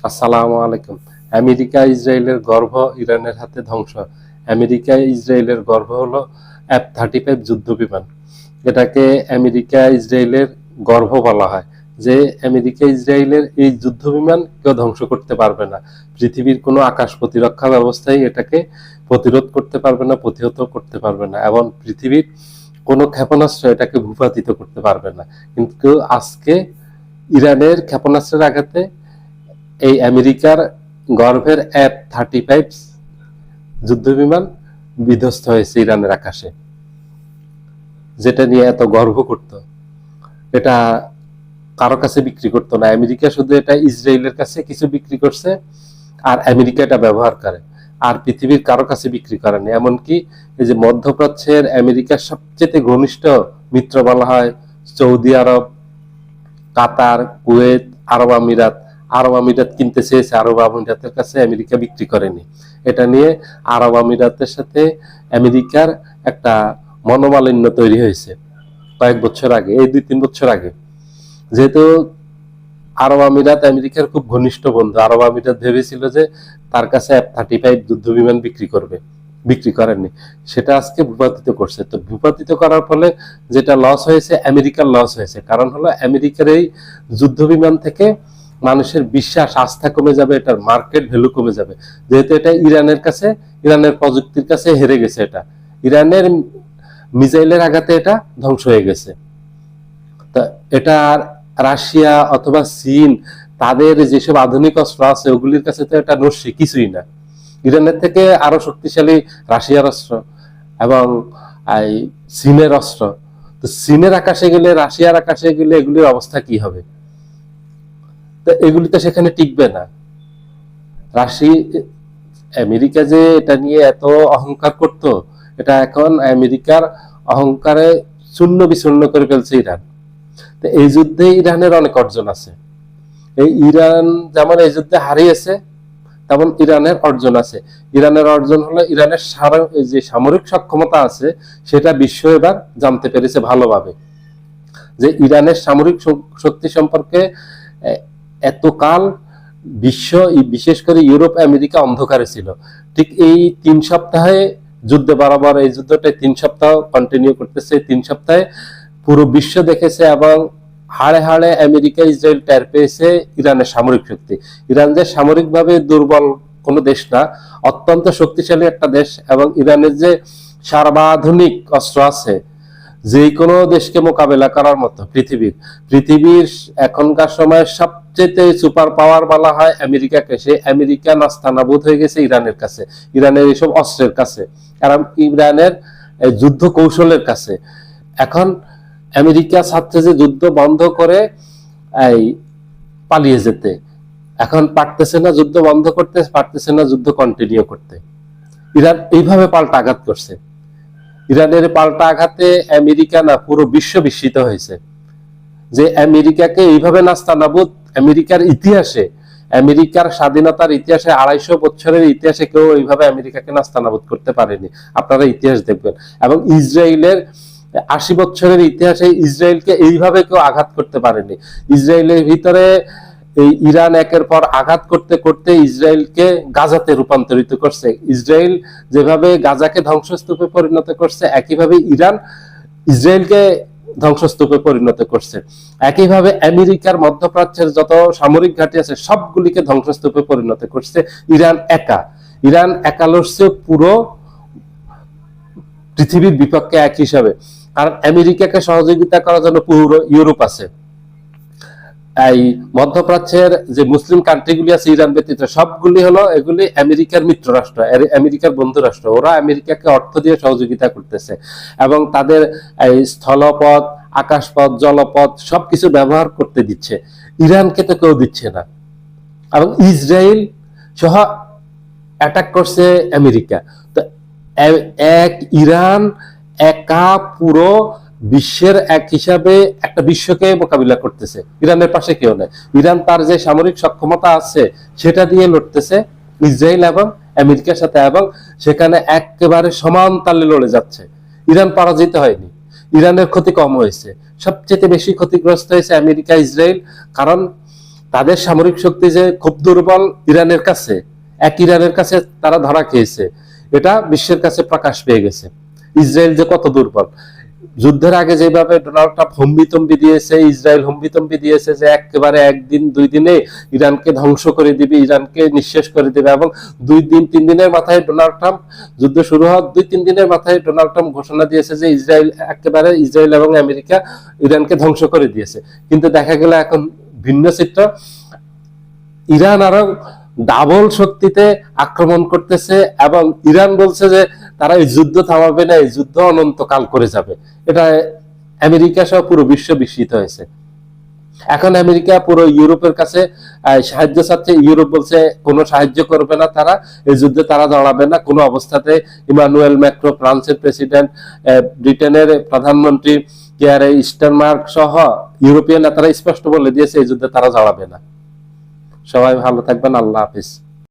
আসসালামু আলাইকুম। আমেরিকা ইসরায়েলের গর্ভ ইরানের হাতে ধ্বংস। আমেরিকা ইসরায়েলের গর্ভ হলো F-35 যুদ্ধ বিমান। এটাকে আমেরিকা ইসরায়েলের গর্ভ বলা হয়। যে আমেরিকা ইসরায়েলের এই যুদ্ধ বিমান কেউ ধ্বংস করতে পারবে না। পৃথিবীর কোনো আকাশ প্রতিরক্ষা ব্যবস্থায় এটাকে প্রতিরোধ করতে পারবে না, প্রতিহত করতে পারবে না, এবং পৃথিবীর কোনো ক্ষেপণাস্ত্র এটাকে ভূপাতিত করতে পারবে না। কিন্তু আজকে ইরানের ক্ষেপণাস্ত্রের আঘাতে এই আমেরিকার গর্ভের F-35 যুদ্ধ বিমান বিধ্বস্ত হয়েছে ইরানের আকাশে, যেটা নিয়ে এত গর্ব করত। এটা কারো কাছে বিক্রি করতো না। আমেরিকা শুধু এটা ইসরায়েলের কাছে কিছু বিক্রি করছে, আর আমেরিকা এটা ব্যবহার করে, আর পৃথিবীর কারো কাছে বিক্রি করেনি। এমনকি এই যে মধ্যপ্রাচ্যের আমেরিকার সবচেয়ে ঘনিষ্ঠ মিত্র বলা হয় সৌদি আরব, কাতার, কুয়েত, আরব আমিরাত। আরব আমিরাত কিনতে চেয়েছে, আরব আমিরাতের কাছে আমেরিকা বিক্রি করেনি। এটা নিয়ে আরব আমিরাতের সাথে আমেরিকার একটা মনোমালিন্য তৈরি হয়েছে কয়েক বছর আগে, এই 2-3 বছর আগে। যেহেতু আরব আমিরাত আমেরিকার খুব ঘনিষ্ঠ বন্ধু, আরব আমিরাত ভেবেছিল যে তার কাছে F-35 যুদ্ধ বিমান বিক্রি করবে, বিক্রি করেননি। সেটা আজকে ভূপাতিত করছে। তো ভূপাতিত করার ফলে যেটা লস হয়েছে, আমেরিকার লস হয়েছে। কারণ হলো আমেরিকার এই যুদ্ধ বিমান থেকে মানুষের বিশ্বাস, আস্থা কমে যাবে, এটার মার্কেট ভ্যালু কমে যাবে। যেহেতু এটা ইরানের কাছে, ইরানের প্রযুক্তির কাছে হেরে গেছে। এটা ইরানের মিসাইলের আঘাতে এটা ধ্বংস হয়ে গেছে। তা এটা আর রাশিয়া অথবা চীন, তাদের যেসব আধুনিক অস্ত্র আছে ওগুলির কাছে তো এটা নস্যি, কিছুই না। ইরানের থেকে আরো শক্তিশালী রাশিয়ার অস্ত্র এবং চীনের অস্ত্র। তো চীনের আকাশে গেলে, রাশিয়ার আকাশে গেলে এগুলির অবস্থা কি হবে? তো এগুলি তো সেখানে টিকবে না। আমেরিকা যে এটা নিয়ে এত অহংকার করত, এটা এখন আমেরিকার অহংকারে চূর্ণ বিচূর্ণ করে ফেলছে ইরান। তো এই যুদ্ধে ইরানের অনেক অর্জন আছে। এই ইরান যেমন এই যুদ্ধে হারিয়েছে, তেমন ইরানের অর্জন আছে। ইরানের অর্জন হলো ইরানের যে সামরিক সক্ষমতা আছে সেটা বিশ্ব এবার জানতে পেরেছে ভালোভাবে। যে ইরানের সামরিক শক্তি সম্পর্কে এতকাল বিশ্ব, বিশেষ করে ইউরোপ আমেরিকা অন্ধকারে ছিল। ঠিক এই 3 সপ্তাহে যুদ্ধে বরাবর, এই যুদ্ধটা 3 সপ্তাহ কন্টিনিউ করতেছে। 3 সপ্তাহে পুরো বিশ্ব দেখেছে এবং হাড়ে হাড়ে আমেরিকা ইসরায়েল টের পেয়েছে ইরানের সামরিক শক্তি। ইরান যে সামরিকভাবে দুর্বল কোনো দেশ না, অত্যন্ত শক্তিশালী একটা দেশ। এবং ইরানের যে সর্বাধুনিক অস্ত্র আছে, যে কোনো দেশকে মোকাবেলা করার মতো। পৃথিবীর এখনকার সময় সবচেয়ে সুপার পাওয়ার বলা হয় আমেরিকাকে। সেই আমেরিকা নাস্তানাবুদ হয়ে গেছে ইরানের কাছে, ইরানের এইসব অস্ত্রের কাছে, কারণ ইরানের যুদ্ধ কৌশলের কাছে। এখন আমেরিকা চাচ্ছে যে যুদ্ধ বন্ধ করে পালিয়ে যেতে, এখন পারতেছে না, যুদ্ধ বন্ধ করতে পারতেছে না, যুদ্ধ কন্টিনিউ করতে। ইরান এইভাবে পাল্টা আঘাত করছে। ইরানের পাল্টা আঘাতে আমেরিকা না, পুরো বিশ্ব বিস্মিত হয়েছে যে আমেরিকাকে এইভাবে নাস্তানাবুদ, আমেরিকার ইতিহাসে, আমেরিকার স্বাধীনতার ইতিহাসে, 250 বছরের ইতিহাসে কেউ এইভাবে আমেরিকাকে নাস্তানাবুদ করতে পারেনি। আপনারা ইতিহাস দেখবেন। এবং ইসরায়েলের 80 বছরের ইতিহাসে ইসরায়েলকে এইভাবে কেউ আঘাত করতে পারেনি। ইসরায়েলের ভিতরে এই ইরান একের পর আঘাত করতে করতে ইসরায়েলকে গাজাতে রূপান্তরিত করছে। ইসরায়েল যেভাবে গাজাকে ধ্বংসস্তূপে পরিণত করছে, একইভাবে ইরান ইসরায়েলকে ধ্বংসস্তূপে পরিণত করছে। একইভাবে আমেরিকার মধ্যপ্রাচ্যের যত সামরিক ঘাঁটি আছে সবগুলিকে ধ্বংসস্তূপে পরিণত করছে ইরান একা। ইরান একা লড়ছে পুরো পৃথিবীর বিপক্ষে এক হিসাবে। কারণ আমেরিকাকে সহযোগিতা করার জন্য পুরো ইউরোপ আছে। এই মধ্যপ্রাচ্যের যে মুসলিম কান্ট্রিগুলি আছে ইরান ব্যতীত, সবগুলি হলো এগুলি আমেরিকার মিত্র রাষ্ট্র, আমেরিকার বন্ধু রাষ্ট্র। ওরা আমেরিকাকে অর্থ দিয়ে সহযোগিতা করতেছে এবং তাদের এই স্থলপথ, আকাশপথ, জলপথ সবকিছু ব্যবহার করতে দিচ্ছে। ইরানকে তো কেউ দিচ্ছে না। এবং ইসরায়েল সহ অ্যাটাক করছে আমেরিকা। তো এক ইরান একা পুরো বিশ্বের এক হিসাবে একটা বিশ্বকে মোকাবিলা করতেছে। ইরানের পাশে কেউ নেই। ইরান তার যে সামরিক সক্ষমতা আছে সেটা দিয়ে লড়তেছে ইসরায়েল এবং আমেরিকার সাথে, এবং সেখানে একেবারে সমান তালে লড়ে যাচ্ছে। ইরান পরাজিত হয়নি, ইরানের ক্ষতি কম হয়েছে। সবচেয়ে বেশি ক্ষতিগ্রস্ত হয়েছে আমেরিকা, ইসরায়েল। কারণ তাদের সামরিক শক্তি যে খুব দুর্বল ইরানের কাছে, ইরানের কাছে তারা ধরা খেয়েছে, এটা বিশ্বের কাছে প্রকাশ পেয়ে গেছে। ইসরায়েল যে কত দুর্বল, যুদ্ধের আগে যেভাবে ডোনাল্ড ট্রাম্প হুম্বিতম্বি দিয়েছে, ইসরায়েল হুম্বিতম্বি দিয়েছে যে একেবারে একদিন দুই দিনে ইরানকে ধ্বংস করে দিবে, ইরানকে নিঃশেষ করে দিবে, এবং 2-3 দিনের মাথায় ডোনাল্ড ট্রাম্প, যুদ্ধ শুরু হওয়ার 2-3 দিনের মাথায় ডোনাল্ড ট্রাম্প ঘোষণা দিয়েছে যে ইসরায়েল এবং আমেরিকা ইরানকে ধ্বংস করে দিয়েছে। কিন্তু দেখা গেল এখন ভিন্ন চিত্র, ইরান আরো ডাবল শক্তিতে আক্রমণ করতেছে, এবং ইরান বলছে যে তারা এই যুদ্ধ থামাবে না, এই যুদ্ধ অনন্তকাল করে যাবে। এটা আমেরিকা সহ পুরো বিশ্ব বিস্মিত হয়েছে। এখন আমেরিকা পুরো ইউরোপের কাছে সাহায্য চাচ্ছে, ইউরোপ বলছে কোনো সাহায্য করবে না, তারা এই যুদ্ধে তারা জড়াবে না কোনো অবস্থাতে। ইমানুয়েল ম্যাক্রো, ফ্রান্সের প্রেসিডেন্ট, ব্রিটেনের প্রধানমন্ত্রী কেয়ার স্টারমার্ক সহ ইউরোপিয়ান নেতারা স্পষ্ট বলে দিয়েছে এই যুদ্ধে তারা জড়াবে না। সবাই ভালো থাকবেন, আল্লাহ হাফিজ।